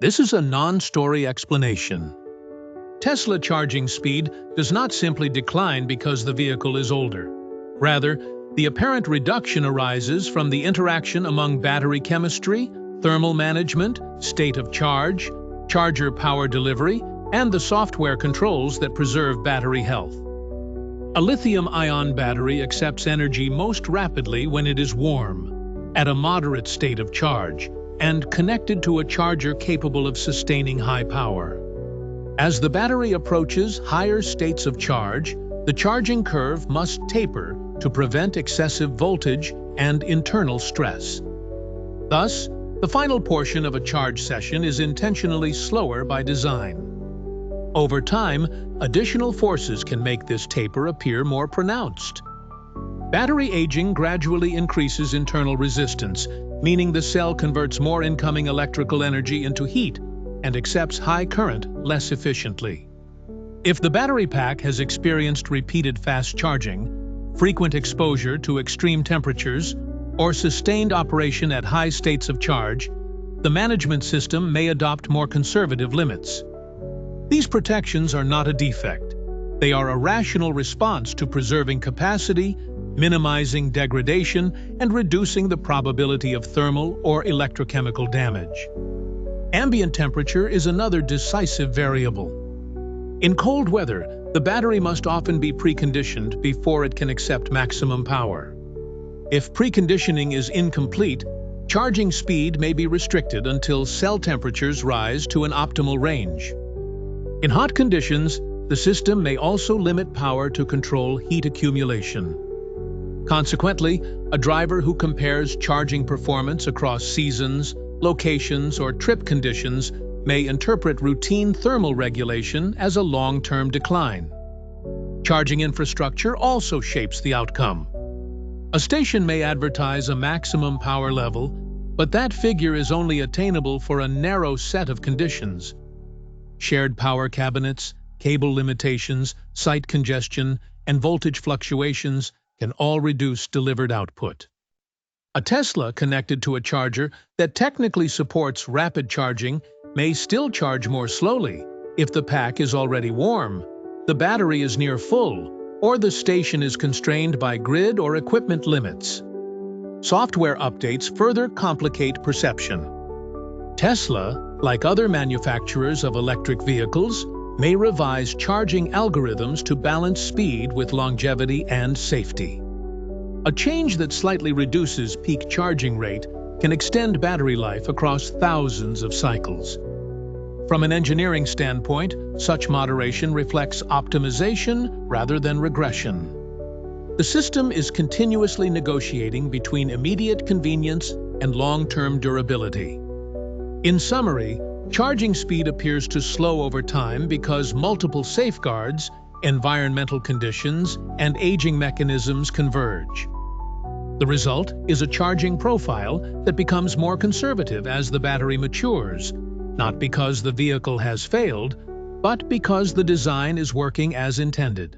This is a non-story explanation. Tesla charging speed does not simply decline because the vehicle is older. Rather, the apparent reduction arises from the interaction among battery chemistry, thermal management, state of charge, charger power delivery, and the software controls that preserve battery health. A lithium-ion battery accepts energy most rapidly when it is warm, at a moderate state of charge, and connected to a charger capable of sustaining high power. As the battery approaches higher states of charge, the charging curve must taper to prevent excessive voltage and internal stress. Thus, the final portion of a charge session is intentionally slower by design. Over time, additional forces can make this taper appear more pronounced. Battery aging gradually increases internal resistance, meaning the cell converts more incoming electrical energy into heat and accepts high current less efficiently. If the battery pack has experienced repeated fast charging, frequent exposure to extreme temperatures, or sustained operation at high states of charge, the management system may adopt more conservative limits. These protections are not a defect. They are a rational response to preserving capacity, minimizing degradation, and reducing the probability of thermal or electrochemical damage. Ambient temperature is another decisive variable. In cold weather, the battery must often be preconditioned before it can accept maximum power. If preconditioning is incomplete, charging speed may be restricted until cell temperatures rise to an optimal range. In hot conditions, the system may also limit power to control heat accumulation. Consequently, a driver who compares charging performance across seasons, locations, or trip conditions may interpret routine thermal regulation as a long-term decline. Charging infrastructure also shapes the outcome. A station may advertise a maximum power level, but that figure is only attainable for a narrow set of conditions. Shared power cabinets, cable limitations, site congestion, and voltage fluctuations can all reduce delivered output. A Tesla connected to a charger that technically supports rapid charging may still charge more slowly if the pack is already warm, the battery is near full, or the station is constrained by grid or equipment limits. Software updates further complicate perception. Tesla, like other manufacturers of electric vehicles, may revise charging algorithms to balance speed with longevity and safety. A change that slightly reduces peak charging rate can extend battery life across thousands of cycles. From an engineering standpoint, such moderation reflects optimization rather than regression. The system is continuously negotiating between immediate convenience and long-term durability. In summary, charging speed appears to slow over time because multiple safeguards, environmental conditions, and aging mechanisms converge. The result is a charging profile that becomes more conservative as the battery matures, not because the vehicle has failed, but because the design is working as intended.